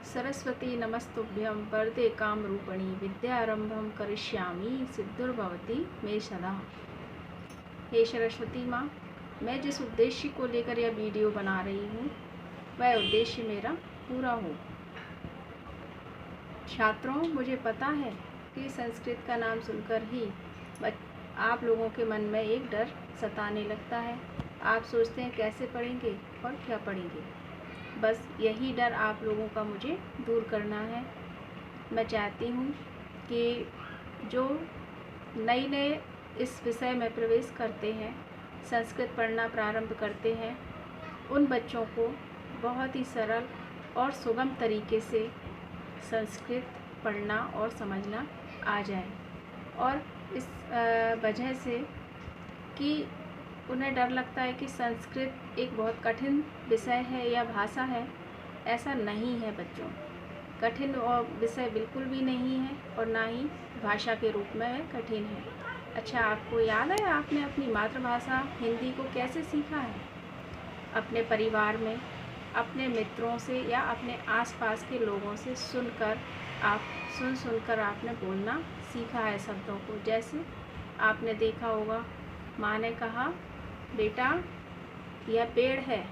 सरस्वती नमस्तुभ्यं वरदे कामरूपिणी विद्यारंभं करिष्यामि सिद्धिर्भवति मे सदा। हे सरस्वती माँ, मैं जिस उद्देश्य को लेकर यह वीडियो बना रही हूँ वह उद्देश्य मेरा पूरा हो। छात्रों, मुझे पता है कि संस्कृत का नाम सुनकर ही आप लोगों के मन में एक डर सताने लगता है। आप सोचते हैं कैसे पढ़ेंगे और क्या पढ़ेंगे। बस यही डर आप लोगों का मुझे दूर करना है। मैं चाहती हूँ कि जो नए नए इस विषय में प्रवेश करते हैं, संस्कृत पढ़ना प्रारंभ करते हैं, उन बच्चों को बहुत ही सरल और सुगम तरीके से संस्कृत पढ़ना और समझना आ जाए। और इस वजह से कि उन्हें डर लगता है कि संस्कृत एक बहुत कठिन विषय है या भाषा है, ऐसा नहीं है बच्चों। कठिन और विषय बिल्कुल भी नहीं है और ना ही भाषा के रूप में कठिन है। अच्छा, आपको याद है आपने अपनी मातृभाषा हिंदी को कैसे सीखा है? अपने परिवार में, अपने मित्रों से या अपने आसपास के लोगों से सुनकर सुनकर आपने बोलना सीखा है शब्दों को। जैसे आपने देखा होगा, माँ ने कहा बेटा यह पेड़ है।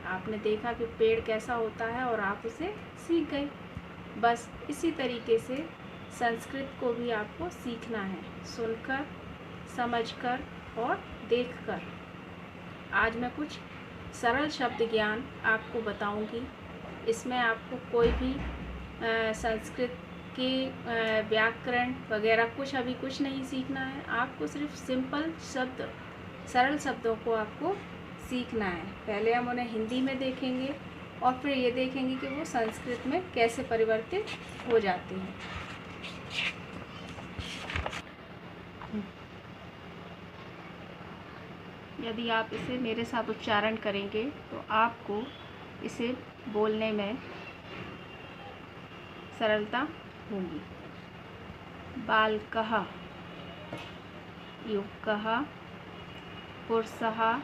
आपने देखा कि पेड़ कैसा होता है और आप उसे सीख गए। बस इसी तरीके से संस्कृत को भी आपको सीखना है, सुनकर, समझकर और देखकर। आज मैं कुछ सरल शब्द ज्ञान आपको बताऊंगी। इसमें आपको कोई भी संस्कृत की व्याकरण वगैरह कुछ नहीं सीखना है। आपको सिर्फ सिंपल शब्द, सरल शब्दों को आपको सीखना है। पहले हम उन्हें हिंदी में देखेंगे और फिर ये देखेंगे कि वो संस्कृत में कैसे परिवर्तित हो जाते हैं। यदि आप इसे मेरे साथ उच्चारण करेंगे तो आपको इसे बोलने में सरलता होगी। बालकः, युवकः, पुरुषः,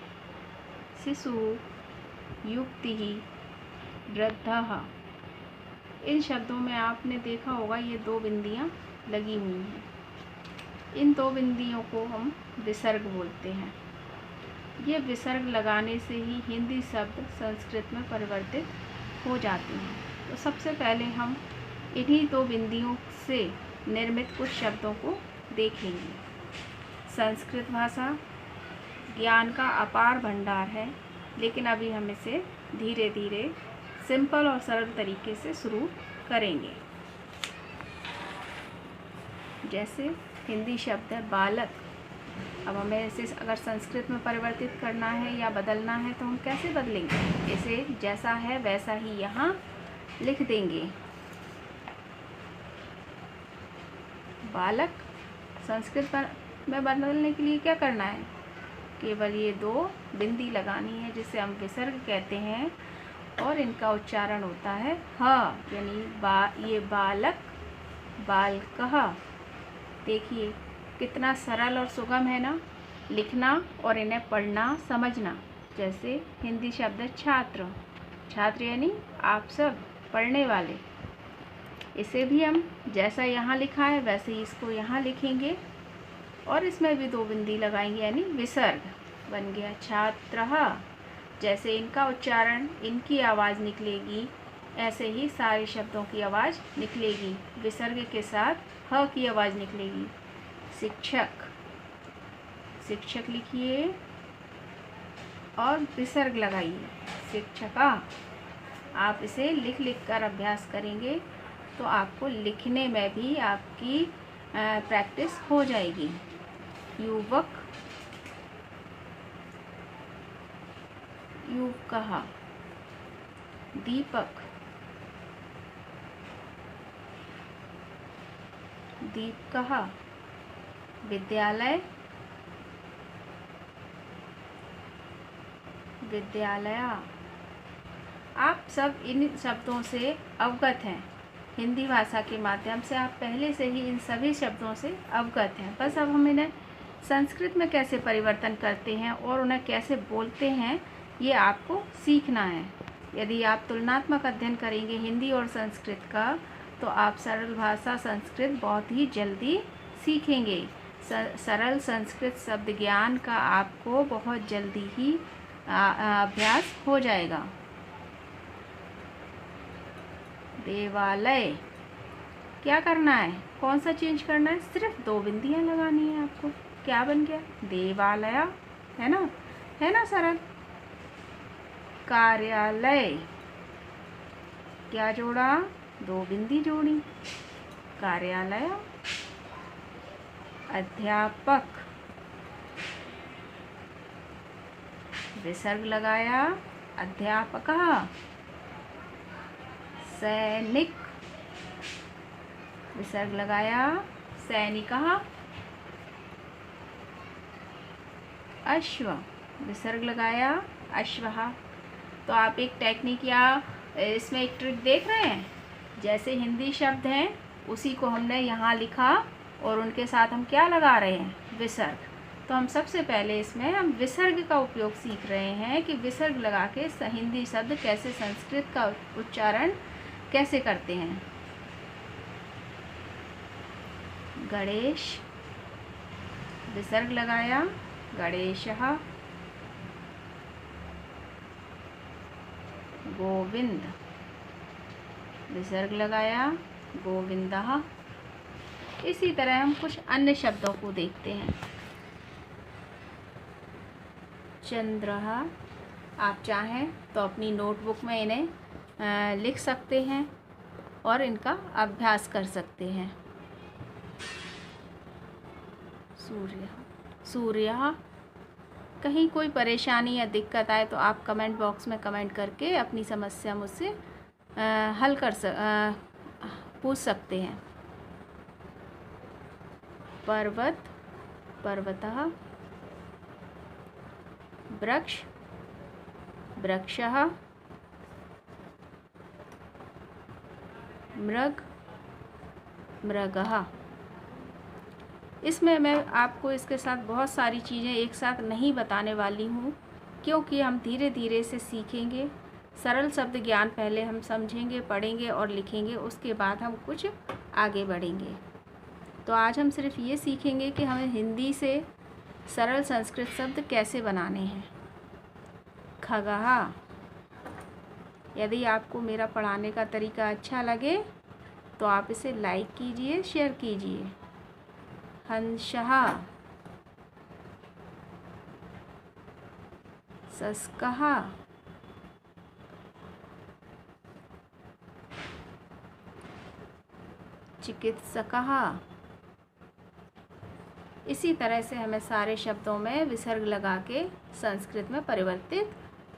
शिशुः, युवतिः, वृद्धः। इन शब्दों में आपने देखा होगा ये दो बिंदियाँ लगी हुई हैं। इन दो बिंदियों को हम विसर्ग बोलते हैं। ये विसर्ग लगाने से ही हिंदी शब्द संस्कृत में परिवर्तित हो जाते हैं। तो सबसे पहले हम इन्हीं दो बिंदियों से निर्मित कुछ शब्दों को देखेंगे। संस्कृत भाषा ज्ञान का अपार भंडार है, लेकिन अभी हम इसे धीरे धीरे सिंपल और सरल तरीके से शुरू करेंगे। जैसे हिंदी शब्द है बालक। अब हमें इसे अगर संस्कृत में परिवर्तित करना है या बदलना है तो हम कैसे बदलेंगे? इसे जैसा है वैसा ही यहाँ लिख देंगे। बालक संस्कृत में बदलने के लिए क्या करना है? केवल ये दो बिंदी लगानी है, जिसे हम विसर्ग कहते हैं, और इनका उच्चारण होता है ह, यानी ये बालक, बालकः। देखिए कितना सरल और सुगम है ना लिखना और इन्हें पढ़ना, समझना। जैसे हिंदी शब्द है छात्र। छात्र यानी आप सब पढ़ने वाले। इसे भी हम जैसा यहाँ लिखा है वैसे ही इसको यहाँ लिखेंगे और इसमें भी दो बिंदी लगाएंगे, यानी विसर्ग बन गया छात्रः। जैसे इनका उच्चारण, इनकी आवाज़ निकलेगी, ऐसे ही सारे शब्दों की आवाज़ निकलेगी। विसर्ग के साथ ह की आवाज़ निकलेगी। शिक्षक, शिक्षक लिखिए और विसर्ग लगाइए, शिक्षका। आप इसे लिख लिख कर अभ्यास करेंगे तो आपको लिखने में भी आपकी प्रैक्टिस हो जाएगी। युवक, युवकः। दीपक, दीपकः। विद्यालय, विद्यालया। आप सब इन शब्दों से अवगत हैं। हिंदी भाषा के माध्यम से आप पहले से ही इन सभी शब्दों से अवगत हैं। बस अब हम इन्हें संस्कृत में कैसे परिवर्तन करते हैं और उन्हें कैसे बोलते हैं, ये आपको सीखना है। यदि आप तुलनात्मक अध्ययन करेंगे हिंदी और संस्कृत का, तो आप सरल भाषा संस्कृत बहुत ही जल्दी सीखेंगे। सरल संस्कृत शब्द ज्ञान का आपको बहुत जल्दी ही अभ्यास हो जाएगा। देवालय, क्या करना है, कौन सा चेंज करना है, सिर्फ 2 बिंदियाँ लगानी है आपको। क्या बन गया, देवालय, है ना सरल। कार्यालय, क्या जोड़ा, 2 बिंदी जोड़ी, कार्यालय। अध्यापक, विसर्ग लगाया, अध्यापकः। सैनिक, विसर्ग लगाया, सैनिकः। अश्व, विसर्ग लगाया, अश्वः। तो आप एक टेक्निक या इसमें एक ट्रिक देख रहे हैं, जैसे हिंदी शब्द हैं उसी को हमने यहाँ लिखा और उनके साथ हम क्या लगा रहे हैं, विसर्ग। तो हम सबसे पहले इसमें हम विसर्ग का उपयोग सीख रहे हैं कि विसर्ग लगा के हिंदी शब्द कैसे, संस्कृत का उच्चारण कैसे करते हैं। गणेश, विसर्ग लगाया, गणेशः। गोविंद, विसर्ग लगाया, गोविंदः। इसी तरह हम कुछ अन्य शब्दों को देखते हैं। चंद्रः, आप चाहें तो अपनी नोटबुक में इन्हें लिख सकते हैं और इनका अभ्यास कर सकते हैं। सूर्य, कहीं कोई परेशानी या दिक्कत आए तो आप कमेंट बॉक्स में कमेंट करके अपनी समस्या मुझसे हल पूछ सकते हैं। पर्वत, पर्वतः। वृक्ष, वृक्षः। मृग, मृगः। इसमें मैं आपको इसके साथ बहुत सारी चीज़ें एक साथ नहीं बताने वाली हूँ, क्योंकि हम धीरे धीरे से सीखेंगे। सरल शब्द ज्ञान पहले हम समझेंगे, पढ़ेंगे और लिखेंगे, उसके बाद हम कुछ आगे बढ़ेंगे। तो आज हम सिर्फ ये सीखेंगे कि हमें हिंदी से सरल संस्कृत शब्द कैसे बनाने हैं। खगः, यदि आपको मेरा पढ़ाने का तरीका अच्छा लगे तो आप इसे लाइक कीजिए, शेयर कीजिए। हंसः, शशकः, चिकित्सकः। इसी तरह से हमें सारे शब्दों में विसर्ग लगा के संस्कृत में परिवर्तित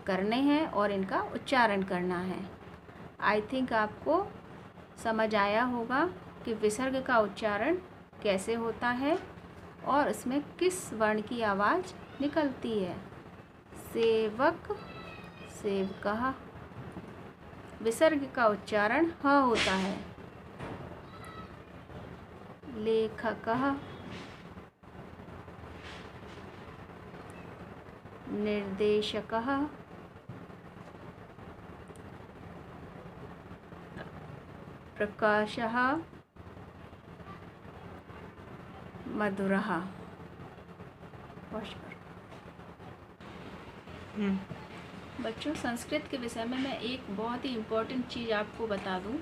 करने हैं और इनका उच्चारण करना है। आई थिंक आपको समझ आया होगा कि विसर्ग का उच्चारण कैसे होता है और इसमें किस वर्ण की आवाज़ निकलती है। सेवक, सेवकः। विसर्ग का उच्चारण ह होता है। लेखकः, निर्देशकः। प्रकाशः, मधुरः। बच्चों, संस्कृत के विषय में मैं एक बहुत ही इम्पोर्टेंट चीज़ आपको बता दूं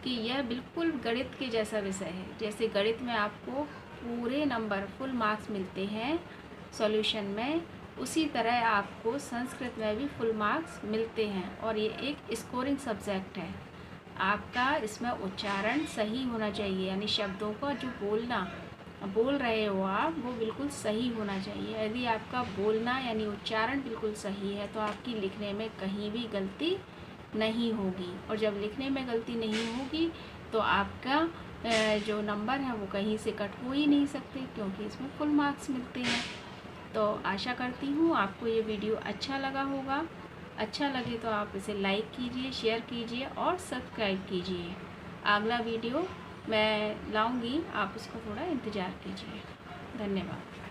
कि यह बिल्कुल गणित के जैसा विषय है। जैसे गणित में आपको पूरे नंबर, फुल मार्क्स मिलते हैं सॉल्यूशन में, उसी तरह आपको संस्कृत में भी फुल मार्क्स मिलते हैं और ये एक स्कोरिंग सब्जेक्ट है। आपका इसमें उच्चारण सही होना चाहिए, यानी शब्दों का जो बोल रहे हो आप वो बिल्कुल सही होना चाहिए। यदि आपका बोलना यानी उच्चारण बिल्कुल सही है तो आपकी लिखने में कहीं भी गलती नहीं होगी, और जब लिखने में गलती नहीं होगी तो आपका जो नंबर है वो कहीं से कट हो ही नहीं सकते, क्योंकि इसमें फुल मार्क्स मिलते हैं। तो आशा करती हूँ आपको ये वीडियो अच्छा लगा होगा। अच्छा लगे तो आप इसे लाइक कीजिए, शेयर कीजिए और सब्सक्राइब कीजिए। अगला वीडियो मैं लाऊंगी, आप उसका थोड़ा इंतज़ार कीजिए। धन्यवाद।